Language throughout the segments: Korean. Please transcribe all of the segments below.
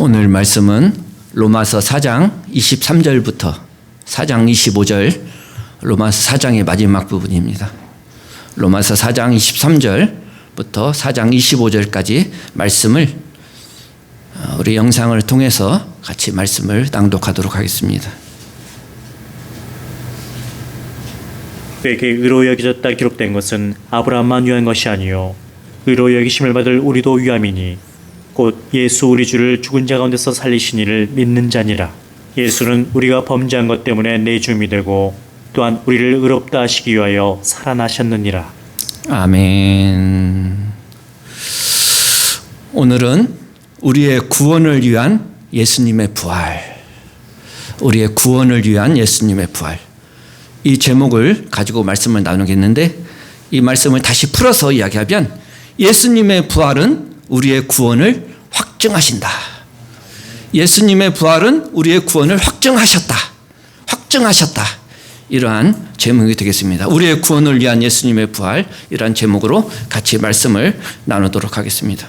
오늘 말씀은 로마서 4장 23절부터 4장 25절, 로마서 4장의 마지막 부분입니다. 로마서 4장 23절부터 4장 25절까지 말씀을 우리 영상을 통해서 같이 말씀을 낭독하도록 하겠습니다. 그에게 의로 여겨졌다 기록된 것은 아브라함만 위한 것이 아니요 의로 여기심을 받을 우리도 위함이니 곧 예수 우리 주를 죽은 자 가운데서 살리신 이를 믿는 자니라. 예수는 우리가 범죄한 것 때문에 내줌이 되고 또한 우리를 의롭다 하시기 위하여 살아나셨느니라. 아멘. 오늘은 우리의 구원을 위한 예수님의 부활, 우리의 구원을 위한 예수님의 부활, 이 제목을 가지고 말씀을 나누겠는데, 이 말씀을 다시 풀어서 이야기하면 예수님의 부활은 우리의 구원을 확증하신다. 예수님의 부활은 우리의 구원을 확증하셨다. 이러한 제목이 되겠습니다. 우리의 구원을 위한 예수님의 부활, 이러한 제목으로 같이 말씀을 나누도록 하겠습니다.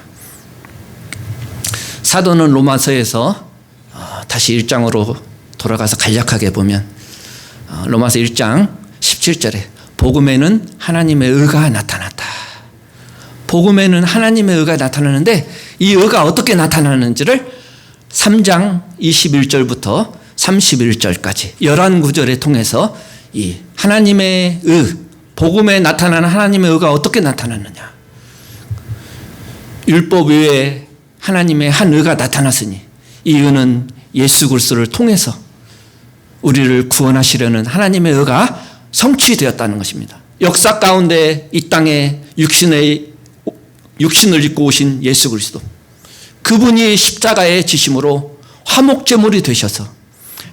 사도는 로마서에서 다시 1장으로 돌아가서 간략하게 보면 로마서 1장 17절에 복음에는 하나님의 의가 나타났다. 복음에는 하나님의 의가 나타나는데 이 의가 어떻게 나타나는지를 3장 21절부터 31절까지 11구절에 통해서 이 하나님의 의, 복음에 나타나는 하나님의 의가 어떻게 나타났느냐. 율법 외에 하나님의 한 의가 나타났으니 이 의는 예수 그리스도를 통해서 우리를 구원하시려는 하나님의 의가 성취되었다는 것입니다. 역사 가운데 이 땅에 육신을 입고 오신 예수 그리스도, 그분이 십자가의 지심으로 화목제물이 되셔서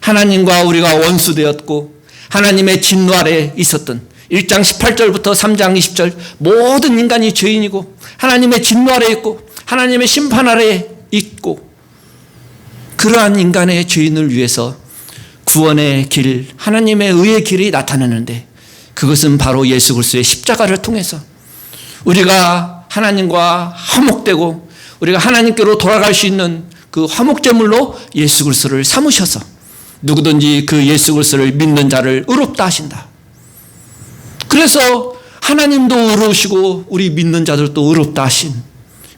하나님과 우리가 원수되었고 하나님의 진노 아래 있었던 1장 18절부터 3장 20절 모든 인간이 죄인이고 하나님의 진노 아래 있고 하나님의 심판 아래 있고, 그러한 인간의 죄인을 위해서 구원의 길, 하나님의 의의 길이 나타나는데 그것은 바로 예수 그리스도의 십자가를 통해서 우리가 하나님과 화목되고 우리가 하나님께로 돌아갈 수 있는 그 화목제물로 예수 그리스도를 삼으셔서 누구든지 그 예수 그리스도를 믿는 자를 의롭다 하신다. 그래서 하나님도 의로우시고 우리 믿는 자들도 의롭다 하신,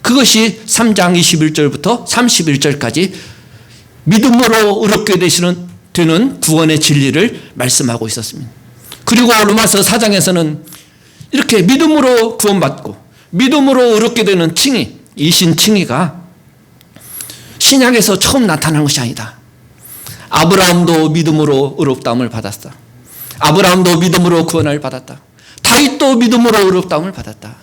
그것이 3장 21절부터 31절까지 믿음으로 의롭게 되는 구원의 진리를 말씀하고 있었습니다. 그리고 로마서 4장에서는 이렇게 믿음으로 구원받고 믿음으로 의롭게 되는 칭의, 이 신칭의가 신약에서 처음 나타난 것이 아니다. 아브라함도 믿음으로 의롭다함을 받았다. 아브라함도 믿음으로 구원을 받았다. 다윗도 믿음으로 의롭다함을 받았다.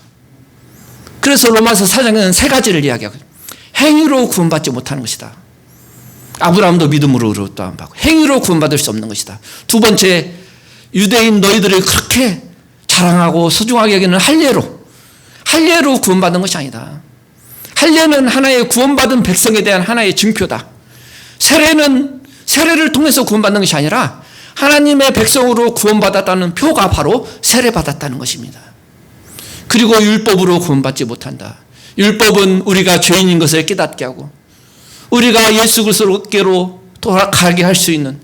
그래서 로마서 4장에는 세 가지를 이야기하고 행위로 구원받지 못하는 것이다. 아브라함도 믿음으로 의롭다함을 받고 행위로 구원받을 수 없는 것이다. 두 번째, 유대인 너희들을 그렇게 자랑하고 소중하게 여기는 할례로 구원받는 것이 아니다. 할례는 하나의 구원받은 백성에 대한 하나의 증표다. 세례를 통해서 구원받는 것이 아니라 하나님의 백성으로 구원받았다는 표가 바로 세례받았다는 것입니다. 그리고 율법으로 구원받지 못한다. 율법은 우리가 죄인인 것을 깨닫게 하고 우리가 예수 그리스도께로 돌아가게 할 수 있는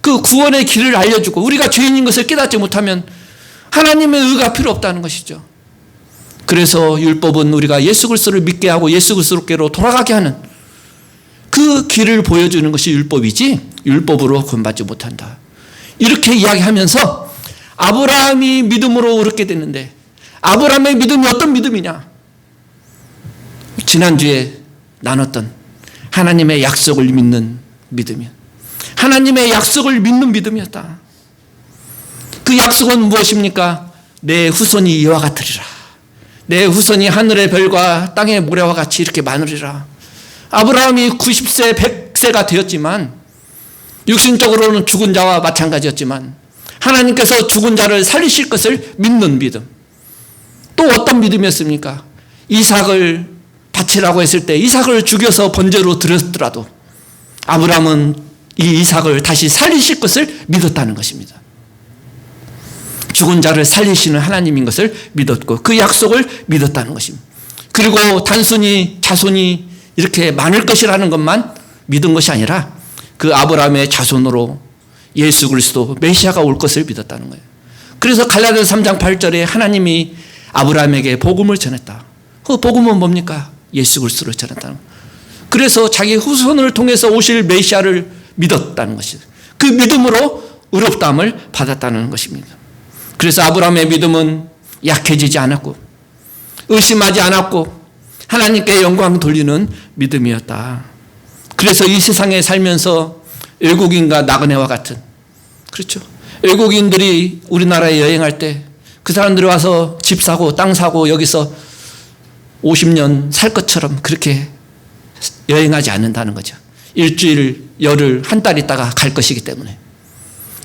그 구원의 길을 알려주고, 우리가 죄인인 것을 깨닫지 못하면 하나님의 의가 필요 없다는 것이죠. 그래서 율법은 우리가 예수 그리스도를 믿게 하고 예수 그리스도께로 돌아가게 하는 그 길을 보여주는 것이 율법이지 율법으로 구원받지 못한다. 이렇게 이야기하면서 아브라함이 믿음으로 의롭게 됐는데 아브라함의 믿음이 어떤 믿음이냐? 지난주에 나눴던 하나님의 약속을 믿는 믿음이었다. 하나님의 약속을 믿는 믿음이었다. 그 약속은 무엇입니까? 내 후손이 이와 같으리라. 내 후손이 하늘의 별과 땅의 모래와 같이 이렇게 많으리라. 아브라함이 90세, 100세가 되었지만 육신적으로는 죽은 자와 마찬가지였지만 하나님께서 죽은 자를 살리실 것을 믿는 믿음. 또 어떤 믿음이었습니까? 이삭을 바치라고 했을 때 이삭을 죽여서 번제로 드렸더라도 아브라함은 이 이삭을 다시 살리실 것을 믿었다는 것입니다. 죽은 자를 살리시는 하나님인 것을 믿었고 그 약속을 믿었다는 것입니다. 그리고 단순히 자손이 이렇게 많을 것이라는 것만 믿은 것이 아니라 그 아브라함의 자손으로 예수 그리스도 메시아가 올 것을 믿었다는 거예요. 그래서 갈라디아서 3장 8절에 하나님이 아브라함에게 복음을 전했다. 그 복음은 뭡니까? 예수 그리스도를 전했다는 거예요. 그래서 자기 후손을 통해서 오실 메시아를 믿었다는 것이죠. 그 믿음으로 의롭다함을 받았다는 것입니다. 그래서 아브라함의 믿음은 약해지지 않았고 의심하지 않았고 하나님께 영광 돌리는 믿음이었다. 그래서 이 세상에 살면서 외국인과 나그네와 같은, 그렇죠, 외국인들이 우리나라에 여행할 때 그 사람들이 와서 집 사고 땅 사고 여기서 50년 살 것처럼 그렇게 여행하지 않는다는 거죠. 일주일, 열흘, 한 달 있다가 갈 것이기 때문에.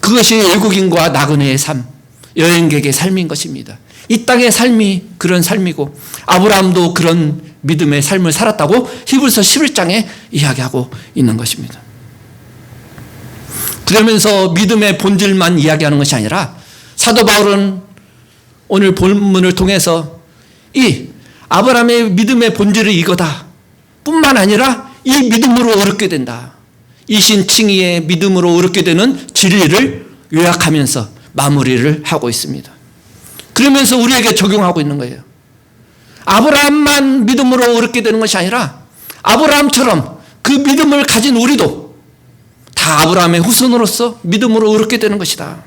그것이 외국인과 나그네의 삶, 여행객의 삶인 것입니다. 이 땅의 삶이 그런 삶이고 아브라함도 그런 믿음의 삶을 살았다고 히브리서 11장에 이야기하고 있는 것입니다. 그러면서 믿음의 본질만 이야기하는 것이 아니라 사도 바울은 오늘 본문을 통해서 이 아브라함의 믿음의 본질이 이거다 뿐만 아니라 이 믿음으로 의롭게 된다, 이신칭의의 믿음으로 의롭게 되는 진리를 요약하면서 마무리를 하고 있습니다. 그러면서 우리에게 적용하고 있는 거예요. 아브라함만 믿음으로 의롭게 되는 것이 아니라 아브라함처럼 그 믿음을 가진 우리도 다 아브라함의 후손으로서 믿음으로 의롭게 되는 것이다.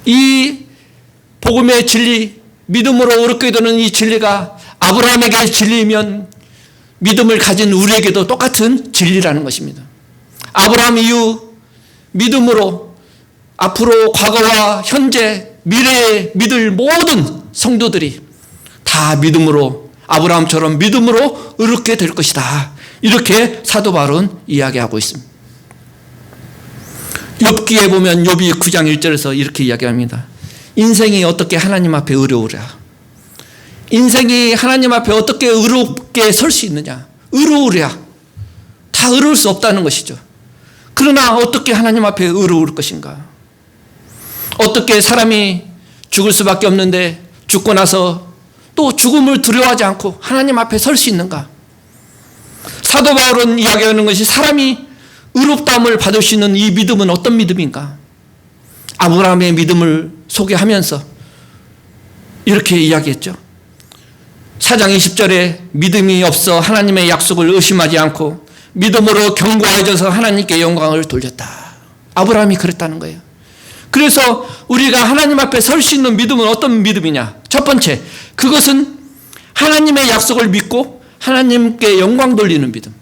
이 복음의 진리, 믿음으로 의롭게 되는 이 진리가 아브라함에게 진리이면 믿음을 가진 우리에게도 똑같은 진리라는 것입니다. 아브라함 이후 믿음으로 앞으로 과거와 현재 미래에 믿을 모든 성도들이 다 믿음으로 아브라함처럼 믿음으로 의롭게 될 것이다. 이렇게 사도 바울은 이야기하고 있습니다. 욥기에 보면 욥이 9장 1절에서 이렇게 이야기합니다. 인생이 어떻게 하나님 앞에 의로우랴. 인생이 하나님 앞에 어떻게 의롭게 설 수 있느냐. 의로우랴. 다 의로울 수 없다는 것이죠. 그러나 어떻게 하나님 앞에 의로울 것인가. 어떻게 사람이 죽을 수밖에 없는데 죽고 나서 또 죽음을 두려워하지 않고 하나님 앞에 설 수 있는가. 사도 바울은 이야기하는 것이 사람이 의롭다함을 받을 수 있는 이 믿음은 어떤 믿음인가. 아브라함의 믿음을 소개하면서 이렇게 이야기했죠. 4장 20절에 믿음이 없어 하나님의 약속을 의심하지 않고 믿음으로 견고해져서 하나님께 영광을 돌렸다. 아브라함이 그랬다는 거예요. 그래서 우리가 하나님 앞에 설 수 있는 믿음은 어떤 믿음이냐. 첫 번째, 그것은 하나님의 약속을 믿고 하나님께 영광 돌리는 믿음.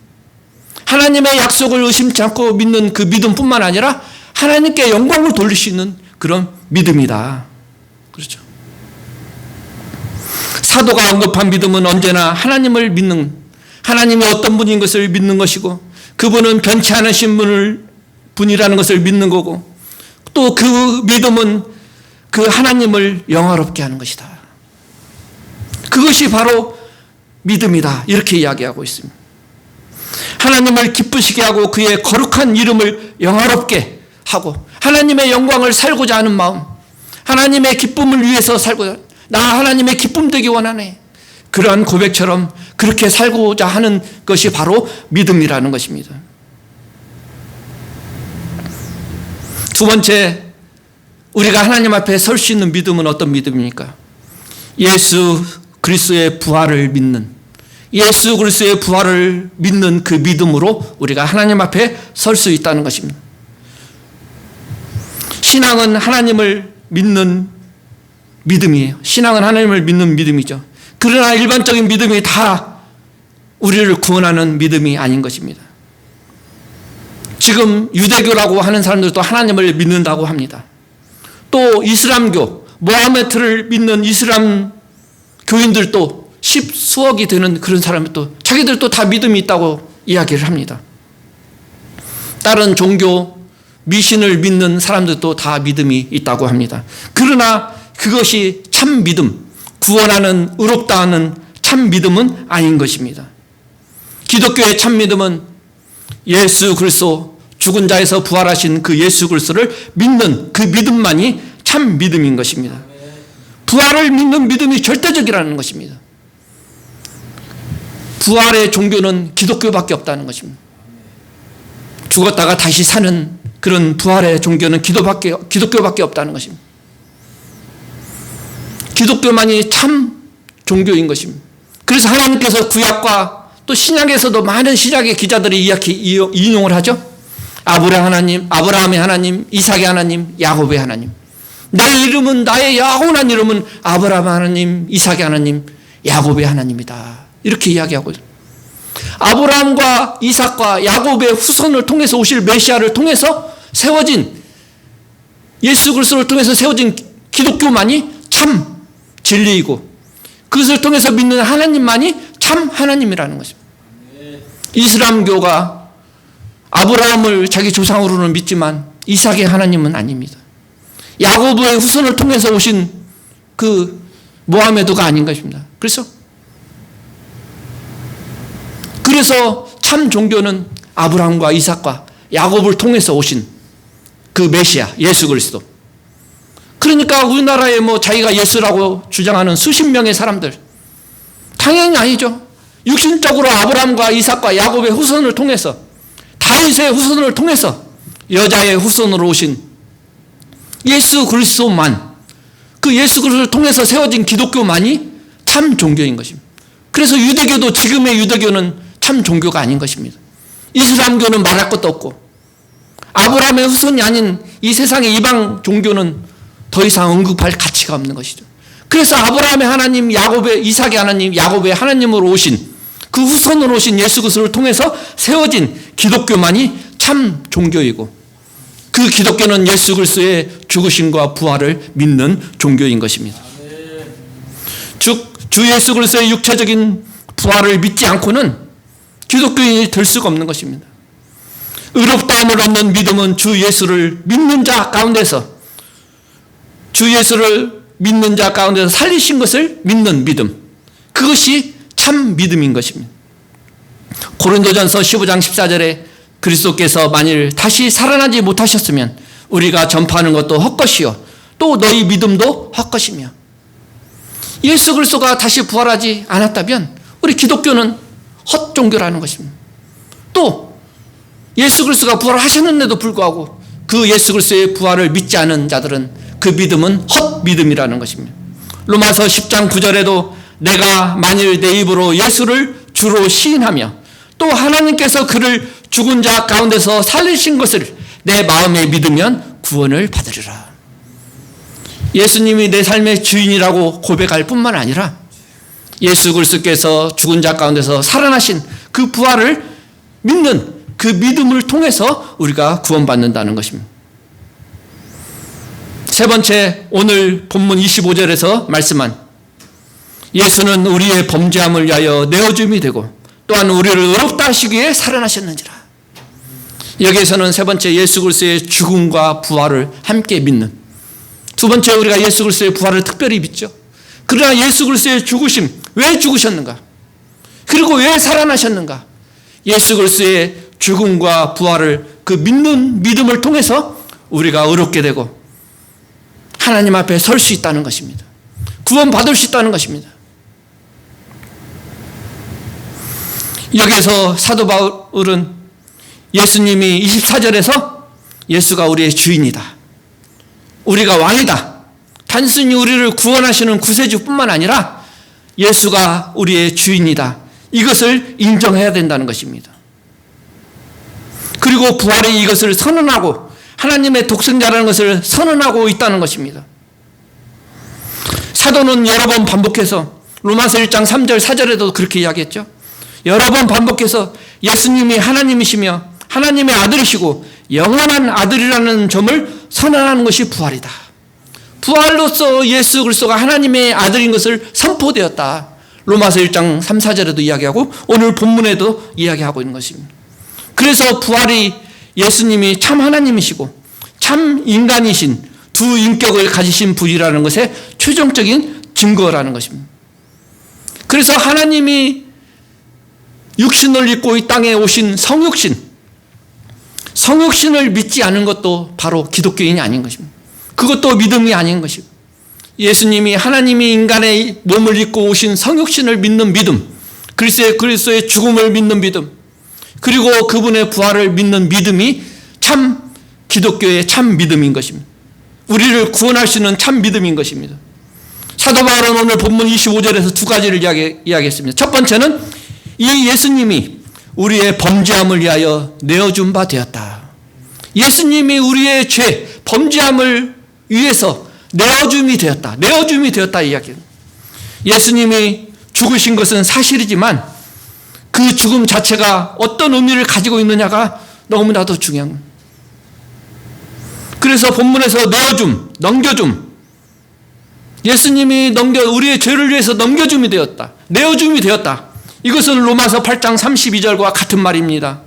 하나님의 약속을 의심치 않고 믿는 그 믿음뿐만 아니라 하나님께 영광을 돌릴 수 있는 그런 믿음이다. 그렇죠. 사도가 언급한 믿음은 언제나 하나님을 믿는, 하나님이 어떤 분인 것을 믿는 것이고 그분은 변치 않으신 분이라는 것을 믿는 거고 또 그 믿음은 그 하나님을 영화롭게 하는 것이다. 그것이 바로 믿음이다. 이렇게 이야기하고 있습니다. 하나님을 기쁘시게 하고 그의 거룩한 이름을 영화롭게 하고 하나님의 영광을 살고자 하는 마음, 하나님의 기쁨을 위해서 살고자, 나 하나님의 기쁨 되기 원하네. 그러한 고백처럼 그렇게 살고자 하는 것이 바로 믿음이라는 것입니다. 두 번째, 우리가 하나님 앞에 설 수 있는 믿음은 어떤 믿음입니까? 예수 그리스도의 부활을 믿는, 예수 그리스도의 부활을 믿는 그 믿음으로 우리가 하나님 앞에 설 수 있다는 것입니다. 신앙은 하나님을 믿는 믿음이에요. 신앙은 하나님을 믿는 믿음이죠. 그러나 일반적인 믿음이 다 우리를 구원하는 믿음이 아닌 것입니다. 지금 유대교라고 하는 사람들도 하나님을 믿는다고 합니다. 또 이슬람교, 모하메트를 믿는 이슬람 교인들도 십수억이 되는 그런 사람들도 자기들도 다 믿음이 있다고 이야기를 합니다. 다른 종교, 미신을 믿는 사람들도 다 믿음이 있다고 합니다. 그러나 그것이 참 믿음, 구원하는, 의롭다 하는 참 믿음은 아닌 것입니다. 기독교의 참 믿음은 예수 그리스도, 죽은 자에서 부활하신 그 예수 그리스도를 믿는 그 믿음만이 참 믿음인 것입니다. 부활을 믿는 믿음이 절대적이라는 것입니다. 부활의 종교는 기독교밖에 없다는 것입니다. 죽었다가 다시 사는 그런 부활의 종교는 기독교밖에 없다는 것입니다. 기독교만이 참 종교인 것입니다. 그래서 하나님께서 구약과 또 신약에서도 많은 신약의 기자들이 이렇게 인용을 하죠. 아브라함의 하나님, 이삭의 하나님, 야곱의 하나님. 내 이름은, 나의 영원한 이름은 아브라함 하나님, 이삭의 하나님, 야곱의 하나님이다. 이렇게 이야기하고 있습니다. 아브라함과 이삭과 야곱의 후손을 통해서 오실 메시아를 통해서 세워진, 예수 그리스도를 통해서 세워진 기독교만이 참 진리이고, 그것을 통해서 믿는 하나님만이 참 하나님이라는 것입니다. 이슬람교가 아브라함을 자기 조상으로는 믿지만 이삭의 하나님은 아닙니다. 야곱의 후손을 통해서 오신 그 모하메드가 아닌 것입니다. 그래서 참 종교는 아브라함과 이삭과 야곱을 통해서 오신 그 메시아 예수 그리스도. 그러니까 우리나라에 자기가 예수라고 주장하는 수십 명의 사람들, 당연히 아니죠. 육신적으로 아브라함과 이삭과 야곱의 후손을 통해서, 다윗의 후손을 통해서 여자의 후손으로 오신 예수 그리스도만, 그 예수 그리스도를 통해서 세워진 기독교만이 참 종교인 것입니다. 그래서 유대교도, 지금의 유대교는 참 종교가 아닌 것입니다. 이슬람교는 말할 것도 없고, 아브라함의 후손이 아닌 이 세상의 이방 종교는 더 이상 언급할 가치가 없는 것이죠. 그래서 아브라함의 하나님, 이삭의 하나님, 야곱의 하나님으로 오신, 그 후손으로 오신 예수 그리스도를 통해서 세워진 기독교만이 참 종교이고, 그 기독교는 예수 그리스도의 죽으심과 부활을 믿는 종교인 것입니다. 즉, 주 예수 그리스도의 육체적인 부활을 믿지 않고는 기독교인이 될 수가 없는 것입니다. 의롭다함을 얻는 믿음은 주 예수를 믿는 자 가운데서, 주 예수를 믿는 자 가운데서 살리신 것을 믿는 믿음, 그것이 참 믿음인 것입니다. 고린도전서 15장 14절에 그리스도께서 만일 다시 살아나지 못하셨으면 우리가 전파하는 것도 헛것이요 또 너희 믿음도 헛것이며, 예수 그리스도가 다시 부활하지 않았다면 우리 기독교는 헛종교라는 것입니다. 또 예수 그리스도가 부활하셨는데도 불구하고 그 예수 그리스도의 부활을 믿지 않은 자들은 그 믿음은 헛믿음이라는 것입니다. 로마서 10장 9절에도 내가 만일 내 입으로 예수를 주로 시인하며 또 하나님께서 그를 죽은 자 가운데서 살리신 것을 내 마음에 믿으면 구원을 받으리라. 예수님이 내 삶의 주인이라고 고백할 뿐만 아니라 예수 그리스도께서 죽은 자 가운데서 살아나신 그 부활을 믿는 그 믿음을 통해서 우리가 구원받는다는 것입니다. 세 번째, 오늘 본문 25절에서 말씀한 예수는 우리의 범죄함을 위하여 내어줌이 되고 또한 우리를 의롭다 하시기 위해 살아나셨는지라. 여기에서는 세 번째, 예수 그리스도의 죽음과 부활을 함께 믿는, 두 번째, 우리가 예수 그리스도의 부활을 특별히 믿죠. 그러나 예수 그리스도의 죽으심, 왜 죽으셨는가? 그리고 왜 살아나셨는가? 예수 그리스도의 죽음과 부활을 그 믿는 믿음을 통해서 우리가 의롭게 되고 하나님 앞에 설 수 있다는 것입니다. 구원받을 수 있다는 것입니다. 여기서 사도 바울은 예수님이 24절에서 예수가 우리의 주인이다, 우리가 왕이다, 단순히 우리를 구원하시는 구세주뿐만 아니라 예수가 우리의 주인이다, 이것을 인정해야 된다는 것입니다. 그리고 부활이 이것을 선언하고 하나님의 독생자라는 것을 선언하고 있다는 것입니다. 사도는 여러 번 반복해서 로마서 1장 3절 4절에도 그렇게 이야기했죠. 여러 번 반복해서 예수님이 하나님이시며 하나님의 아들이시고 영원한 아들이라는 점을 선언하는 것이 부활이다. 부활로서 예수 그리스도가 하나님의 아들인 것을 선포되었다. 로마서 1장 3, 4절에도 이야기하고 오늘 본문에도 이야기하고 있는 것입니다. 그래서 부활이 예수님이 참 하나님이시고 참 인간이신 두 인격을 가지신 분이라는 것의 최종적인 증거라는 것입니다. 그래서 하나님이 육신을 입고 이 땅에 오신 성육신을 믿지 않은 것도 바로 기독교인이 아닌 것입니다. 그것도 믿음이 아닌 것입니다. 예수님이 하나님이 인간의 몸을 입고 오신 성육신을 믿는 믿음, 그리스도의 죽음을 믿는 믿음, 그리고 그분의 부활을 믿는 믿음이 참 기독교의 참 믿음인 것입니다. 우리를 구원할 수 있는 참 믿음인 것입니다. 사도 바울은 오늘 본문 25절에서 두 가지를 이야기했습니다. 첫 번째는 이 예수님이 우리의 범죄함을 위하여 내어준 바 되었다. 예수님이 우리의 죄, 범죄함을 위해서 내어줌이 되었다. 내어줌이 되었다 이야기입니다. 예수님이 죽으신 것은 사실이지만 그 죽음 자체가 어떤 의미를 가지고 있느냐가 너무나도 중요한 겁니다. 그래서 본문에서 내어줌, 넘겨줌, 예수님이 우리의 죄를 위해서 넘겨줌이 되었다. 내어줌이 되었다. 이것은 로마서 8장 32절과 같은 말입니다.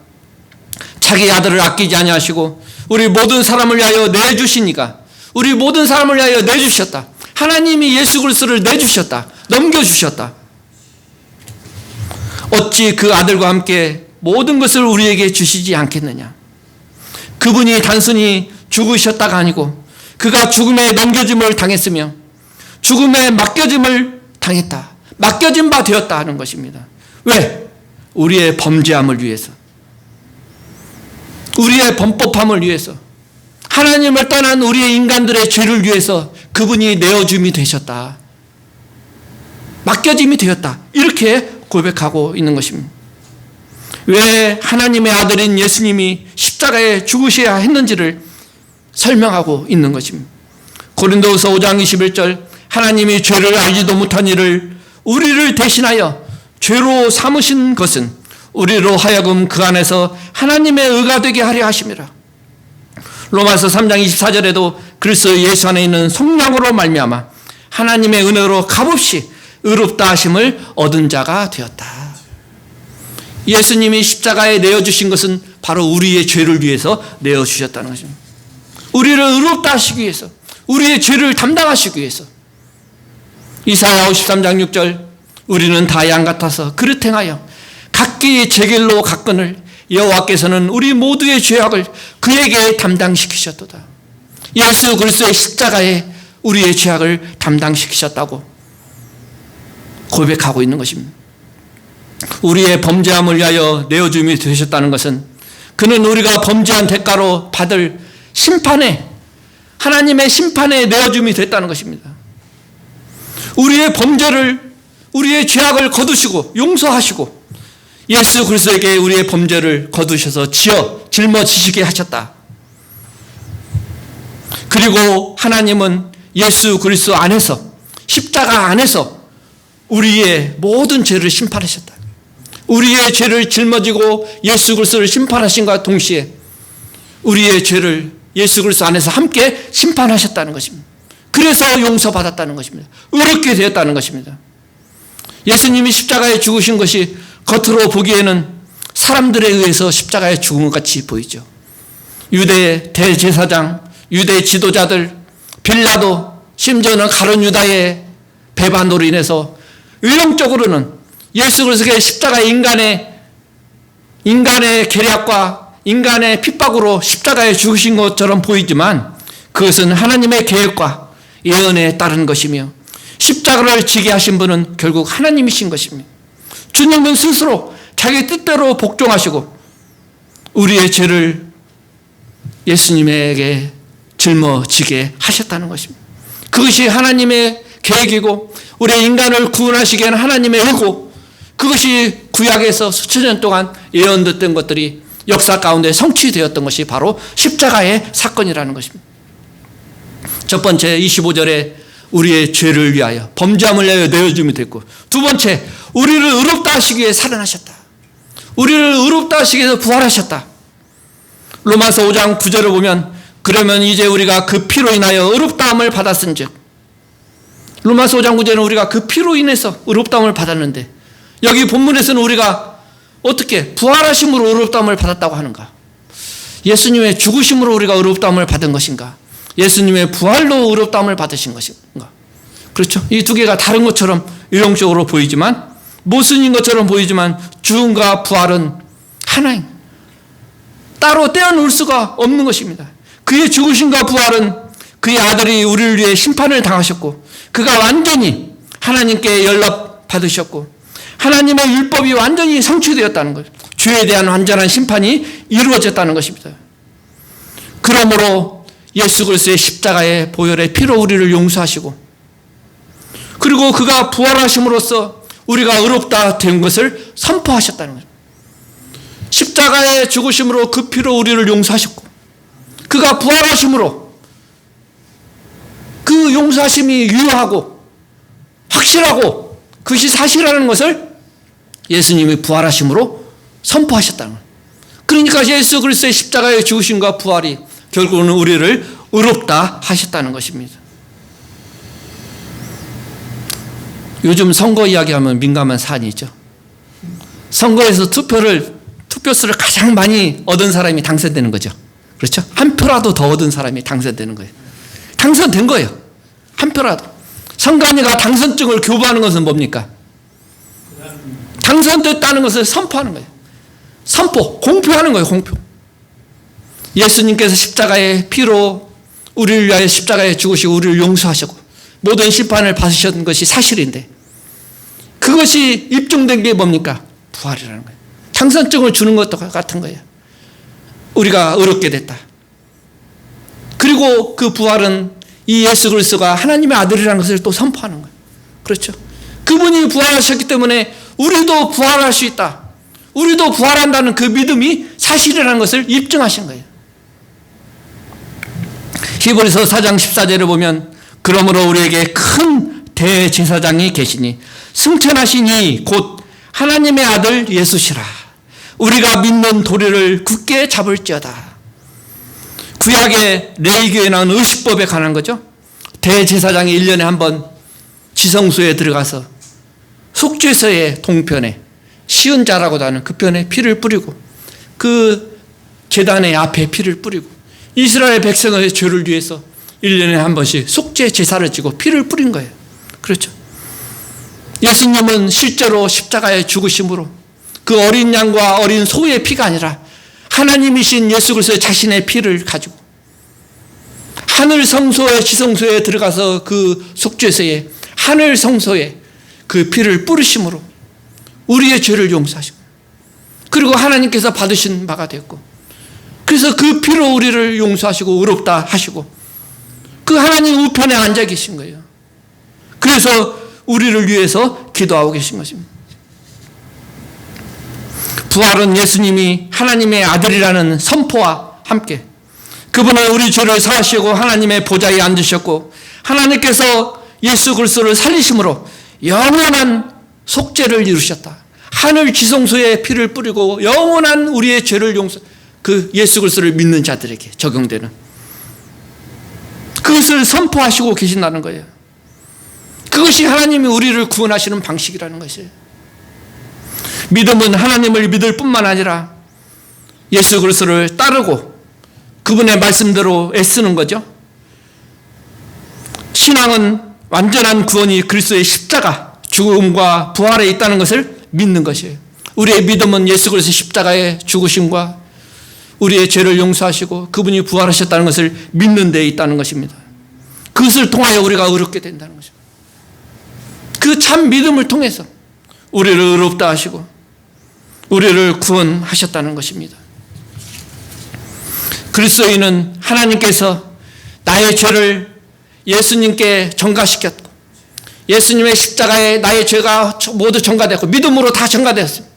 자기 아들을 아끼지 아니하시고 우리 모든 사람을 위하여 내주시니까 우리 모든 사람을 위하여 내주셨다. 하나님이 예수 그리스도를 내주셨다. 넘겨주셨다. 어찌 그 아들과 함께 모든 것을 우리에게 주시지 않겠느냐. 그분이 단순히 죽으셨다가 아니고 그가 죽음에 넘겨짐을 당했으며 죽음에 맡겨짐을 당했다. 맡겨진 바 되었다 하는 것입니다. 왜? 우리의 범죄함을 위해서, 우리의 범법함을 위해서, 하나님을 떠난 우리의 인간들의 죄를 위해서 그분이 내어줌이 되셨다. 맡겨짐이 되었다. 이렇게 고백하고 있는 것입니다. 왜 하나님의 아들인 예수님이 십자가에 죽으셔야 했는지를 설명하고 있는 것입니다. 고린도후서 5장 21절 하나님이 죄를 알지도 못한 이를 우리를 대신하여 죄로 삼으신 것은 우리로 하여금 그 안에서 하나님의 의가 되게 하려 하심이라. 로마서 3장 24절에도 그리스도 예수 안에 있는 속량으로 말미암아 하나님의 은혜로 값없이 의롭다 하심을 얻은 자가 되었다. 예수님이 십자가에 내어주신 것은 바로 우리의 죄를 위해서 내어주셨다는 것입니다. 우리를 의롭다 하시기 위해서, 우리의 죄를 담당하시기 위해서. 이사야 53장 6절 우리는 다 양 같아서 그릇 행하여 각기 제 길로 갔거늘 여호와께서는 우리 모두의 죄악을 그에게 담당시키셨도다. 예수 그리스도의 십자가에 우리의 죄악을 담당시키셨다고 고백하고 있는 것입니다. 우리의 범죄함을 위하여 내어줌이 되셨다는 것은 그는 우리가 범죄한 대가로 받을 심판에, 하나님의 심판에 내어줌이 됐다는 것입니다. 우리의 범죄를, 우리의 죄악을 거두시고 용서하시고 예수 그리스도에게 우리의 범죄를 거두셔서 짊어지시게 하셨다. 그리고 하나님은 예수 그리스도 안에서, 십자가 안에서 우리의 모든 죄를 심판하셨다. 우리의 죄를 짊어지고 예수 그리스도를 심판하신과 동시에 우리의 죄를 예수 그리스도 안에서 함께 심판하셨다는 것입니다. 그래서 용서받았다는 것입니다. 의롭게 되었다는 것입니다. 예수님이 십자가에 죽으신 것이 겉으로 보기에는 사람들에 의해서 십자가에 죽은 것 같이 보이죠. 유대 대제사장, 유대 지도자들, 빌라도, 심지어는 가룟 유다의 배반으로 인해서 의형적으로는 예수 그리스도의 십자가 인간의 계략과 인간의 핍박으로 십자가에 죽으신 것처럼 보이지만 그것은 하나님의 계획과 예언에 따른 것이며 십자가를 지게 하신 분은 결국 하나님이신 것입니다. 주님은 스스로 자기 뜻대로 복종하시고 우리의 죄를 예수님에게 짊어지게 하셨다는 것입니다. 그것이 하나님의 계획이고 우리 인간을 구원하시기 위한 하나님의 의고, 그것이 구약에서 수천 년 동안 예언됐던 것들이 역사 가운데 성취되었던 것이 바로 십자가의 사건이라는 것입니다. 첫 번째 25절에 우리의 죄를 위하여, 범죄함을 위하여 내어줌이 됐고, 두 번째 우리를 의롭다 하시기 위해 살아나셨다. 우리를 의롭다 하시기 위해서 부활하셨다. 로마서 5장 9절을 보면 그러면 이제 우리가 그 피로 인하여 의롭다함을 받았은즉, 로마서 5장 9절은 우리가 그 피로 인해서 의롭다함을 받았는데 여기 본문에서는 우리가 어떻게 부활하심으로 의롭다함을 받았다고 하는가? 예수님의 죽으심으로 우리가 의롭다함을 받은 것인가? 예수님의 부활로 의롭다함을 받으신 것인가? 그렇죠? 이 두 개가 다른 것처럼 유형적으로 보이지만, 모순인 것처럼 보이지만 죽음과 부활은 하나인, 따로 떼어놓을 수가 없는 것입니다. 그의 죽으심과 부활은 그의 아들이 우리를 위해 심판을 당하셨고 그가 완전히 하나님께 연락받으셨고 하나님의 율법이 완전히 성취되었다는 거죠. 죄에 대한 완전한 심판이 이루어졌다는 것입니다. 그러므로 예수 그리스도의 십자가의 보혈의 피로 우리를 용서하시고, 그리고 그가 부활하심으로써 우리가 의롭다 된 것을 선포하셨다는 거죠. 십자가의 죽으심으로 그 피로 우리를 용서하셨고, 그가 부활하심으로 그 용서하심이 유효하고 확실하고 그것이 사실이라는 것을 예수님이 부활하심으로 선포하셨다는 거예요. 그러니까 예수 그리스도의 십자가의 죽으심과 부활이 결국은 우리를 의롭다 하셨다는 것입니다. 요즘 선거 이야기하면 민감한 사안이죠. 선거에서 투표수를 가장 많이 얻은 사람이 당선되는 거죠. 그렇죠? 한 표라도 더 얻은 사람이 당선되는 거예요. 당선된 거예요. 한 표라도. 선관위가 당선증을 교부하는 것은 뭡니까? 당선됐다는 것을 선포하는 거예요. 선포, 공표하는 거예요. 공표. 예수님께서 십자가의 피로 우리를 위하여 십자가에 죽으시고 우리를 용서하시고 모든 심판을 받으셨던 것이 사실인데, 그것이 입증된 게 뭡니까? 부활이라는 거예요. 당선증을 주는 것도 같은 거예요. 우리가 의롭게 됐다. 그리고 그 부활은 이 예수 그리스도가 하나님의 아들이라는 것을 또 선포하는 거예요. 그렇죠? 그분이 부활하셨기 때문에 우리도 부활할 수 있다. 우리도 부활한다는 그 믿음이 사실이라는 것을 입증하신 거예요. 히브리서 4장 14절에 보면, 그러므로 우리에게 큰 대제사장이 계시니 승천하신 이 곧 하나님의 아들 예수시라. 우리가 믿는 도리를 굳게 잡을지어다. 구약의 레위기에 나온 의식법에 관한 거죠. 대제사장이 1년에 한 번 지성소에 들어가서 속죄서의 동편에 시은 자라고도 하는 그 편에 피를 뿌리고 그 제단의 앞에 피를 뿌리고 이스라엘 백성의 죄를 위해서 1년에 한 번씩 속죄 제사를 지고 피를 뿌린 거예요. 그렇죠? 예수님은 실제로 십자가에 죽으심으로 그 어린 양과 어린 소의 피가 아니라 하나님이신 예수 그리스도의 자신의 피를 가지고 하늘 성소의 지성소에 들어가서 그 속죄서에 하늘 성소에 그 피를 뿌리심으로 우리의 죄를 용서하시고, 그리고 하나님께서 받으신 바가 됐고, 그래서 그 피로 우리를 용서하시고 의롭다 하시고 그 하나님 우편에 앉아 계신 거예요. 그래서 우리를 위해서 기도하고 계신 것입니다. 부활은 예수님이 하나님의 아들이라는 선포와 함께 그분은 우리 죄를 사하시고 하나님의 보좌에 앉으셨고, 하나님께서 예수 그리스도를 살리심으로 영원한 속죄를 이루셨다. 하늘 지성소에 피를 뿌리고 영원한 우리의 죄를 그 예수 그리스도를 믿는 자들에게 적용되는 그것을 선포하시고 계신다는 거예요. 그것이 하나님이 우리를 구원하시는 방식이라는 것이에요. 믿음은 하나님을 믿을 뿐만 아니라 예수 그리스도를 따르고 그분의 말씀대로 애쓰는 거죠. 신앙은 완전한 구원이 그리스도의 십자가 죽음과 부활에 있다는 것을 믿는 것이에요. 우리의 믿음은 예수 그리스도의 십자가의 죽으심과 우리의 죄를 용서하시고 그분이 부활하셨다는 것을 믿는 데 있다는 것입니다. 그것을 통하여 우리가 의롭게 된다는 것입니다. 그 참 믿음을 통해서 우리를 의롭다 하시고 우리를 구원하셨다는 것입니다. 그리스도인은 하나님께서 나의 죄를 예수님께 전가시켰고 예수님의 십자가에 나의 죄가 모두 전가됐고 믿음으로 다 전가되었습니다.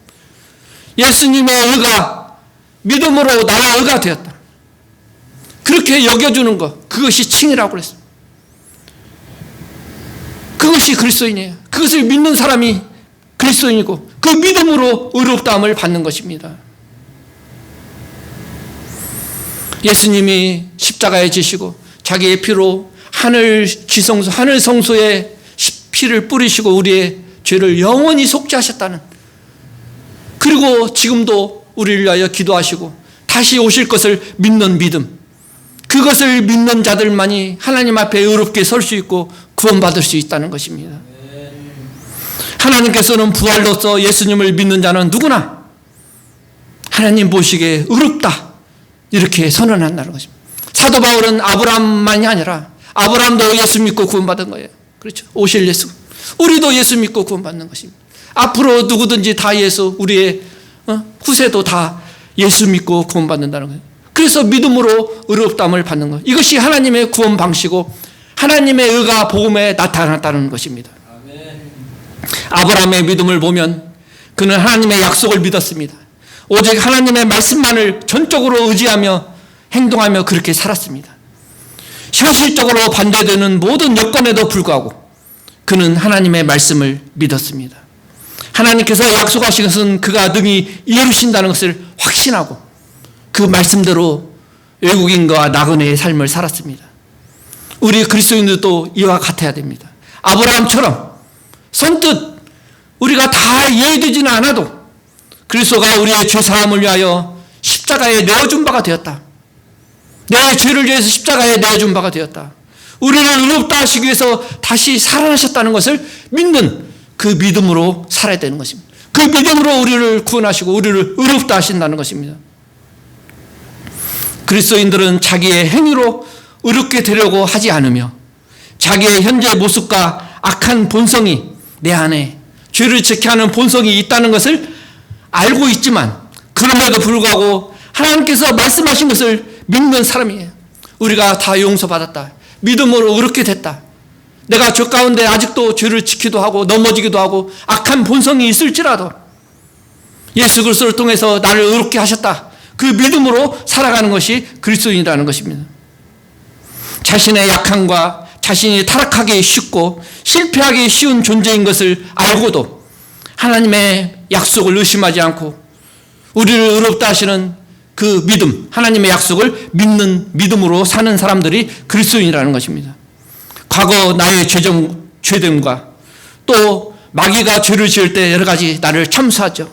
예수님의 의가 믿음으로 나의 의가 되었다. 그렇게 여겨주는 것, 그것이 칭이라고 그랬습니다. 그것이 그리스도인이에요. 그것을 믿는 사람이 그리스도인이고 그 믿음으로 의롭다함을 받는 것입니다. 예수님이 십자가에 지시고 자기의 피로 하늘 지성소, 하늘 성소에 피를 뿌리시고 우리의 죄를 영원히 속죄하셨다는, 그리고 지금도 우리를 위하여 기도하시고 다시 오실 것을 믿는 믿음, 그것을 믿는 자들만이 하나님 앞에 의롭게 설 수 있고 구원받을 수 있다는 것입니다. 하나님께서는 부활로서 예수님을 믿는 자는 누구나 하나님 보시기에 의롭다 이렇게 선언한다는 것입니다. 사도 바울은 아브라함만이 아니라 아브라함도 예수 믿고 구원받은 거예요. 그렇죠? 오실 예수. 우리도 예수 믿고 구원받는 것입니다. 앞으로 누구든지 다 예수, 우리의 후세도 다 예수 믿고 구원받는다는 거예요. 그래서 믿음으로 의롭다함을 받는 것. 이것이 하나님의 구원 방식이고 하나님의 의가 복음에 나타났다는 것입니다. 아브라함의 믿음을 보면 그는 하나님의 약속을 믿었습니다. 오직 하나님의 말씀만을 전적으로 의지하며 행동하며 그렇게 살았습니다. 현실적으로 반대되는 모든 여건에도 불구하고 그는 하나님의 말씀을 믿었습니다. 하나님께서 약속하신 것은 그가 능히 이루신다는 것을 확신하고 그 말씀대로 외국인과 나그네의 삶을 살았습니다. 우리 그리스도인들도 이와 같아야 됩니다. 아브라함처럼 선뜻 우리가 다 이해되지는 않아도 그리스도가 우리의 죄사함을 위하여 십자가에 내어준 바가 되었다. 내 죄를 위해서 십자가에 내어준 바가 되었다. 우리를 의롭다 하시기 위해서 다시 살아나셨다는 것을 믿는 그 믿음으로 살아야 되는 것입니다. 그 믿음으로 우리를 구원하시고 우리를 의롭다 하신다는 것입니다. 그리스도인들은 자기의 행위로 의롭게 되려고 하지 않으며 자기의 현재 모습과 악한 본성이 내 안에 죄를 짓게 하는 본성이 있다는 것을 알고 있지만 그럼에도 불구하고 하나님께서 말씀하신 것을 믿는 사람이에요. 우리가 다 용서받았다. 믿음으로 의롭게 됐다. 내가 죄 가운데 아직도 죄를 짓기도 하고 넘어지기도 하고 악한 본성이 있을지라도 예수 그리스도를 통해서 나를 의롭게 하셨다. 그 믿음으로 살아가는 것이 그리스도인이라는 것입니다. 자신의 약함과 자신이 타락하기 쉽고 실패하기 쉬운 존재인 것을 알고도 하나님의 약속을 의심하지 않고 우리를 의롭다 하시는 그 믿음, 하나님의 약속을 믿는 믿음으로 사는 사람들이 그리스도인이라는 것입니다. 과거 나의 죄됨과 또 마귀가 죄를 지을 때 여러 가지 나를 참수하죠.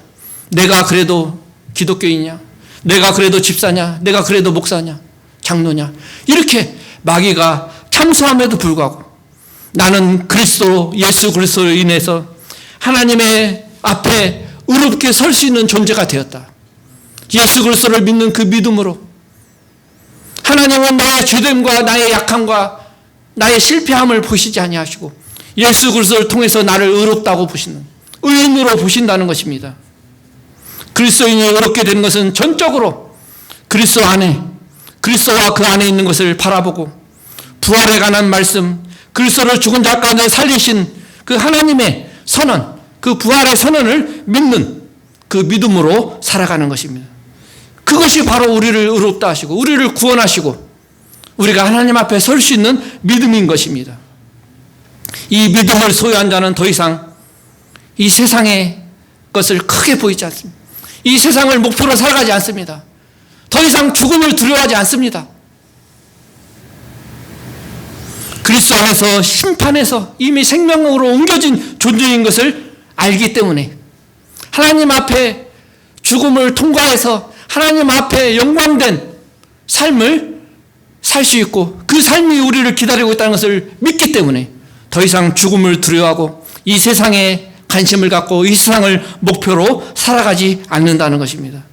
내가 그래도 기독교인이냐? 내가 그래도 집사냐? 내가 그래도 목사냐? 장로냐? 이렇게 마귀가 참수함에도 불구하고 나는 그리스도 예수 그리스도로 인해서 하나님의 앞에 의롭게 설 수 있는 존재가 되었다. 예수 그리스도를 믿는 그 믿음으로 하나님은 나의 죄됨과 나의 약함과 나의 실패함을 보시지 아니하시고 예수 그리스도를 통해서 나를 의롭다고 보시는 의인으로 보신다는 것입니다. 그리스도인이 의롭게 되는 것은 전적으로 그리스도 안에 그리스도와 그 안에 있는 것을 바라보고 부활에 관한 말씀, 그리스도를 죽은 자 가운데 살리신 그 하나님의 선언, 그 부활의 선언을 믿는 그 믿음으로 살아가는 것입니다. 그것이 바로 우리를 의롭다 하시고 우리를 구원하시고 우리가 하나님 앞에 설 수 있는 믿음인 것입니다. 이 믿음을 소유한 자는 더 이상 이 세상의 것을 크게 보이지 않습니다. 이 세상을 목표로 살아가지 않습니다. 더 이상 죽음을 두려워하지 않습니다. 그리스도 안에서 심판에서 이미 생명으로 옮겨진 존재인 것을 알기 때문에 하나님 앞에 죽음을 통과해서 하나님 앞에 영광된 삶을 살 수 있고 그 삶이 우리를 기다리고 있다는 것을 믿기 때문에 더 이상 죽음을 두려워하고 이 세상에 관심을 갖고 이 세상을 목표로 살아가지 않는다는 것입니다.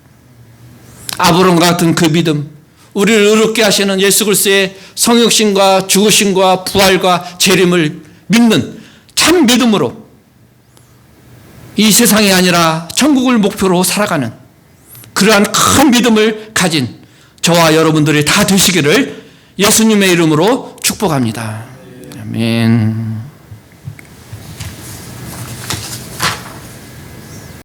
아브라함과 같은 그 믿음, 우리를 의롭게 하시는 예수 그리스도의 성육신과 죽으심과 부활과 재림을 믿는 참 믿음으로 이 세상이 아니라 천국을 목표로 살아가는 그러한 큰 믿음을 가진 저와 여러분들이 다 되시기를 예수님의 이름으로 축복합니다. 아멘.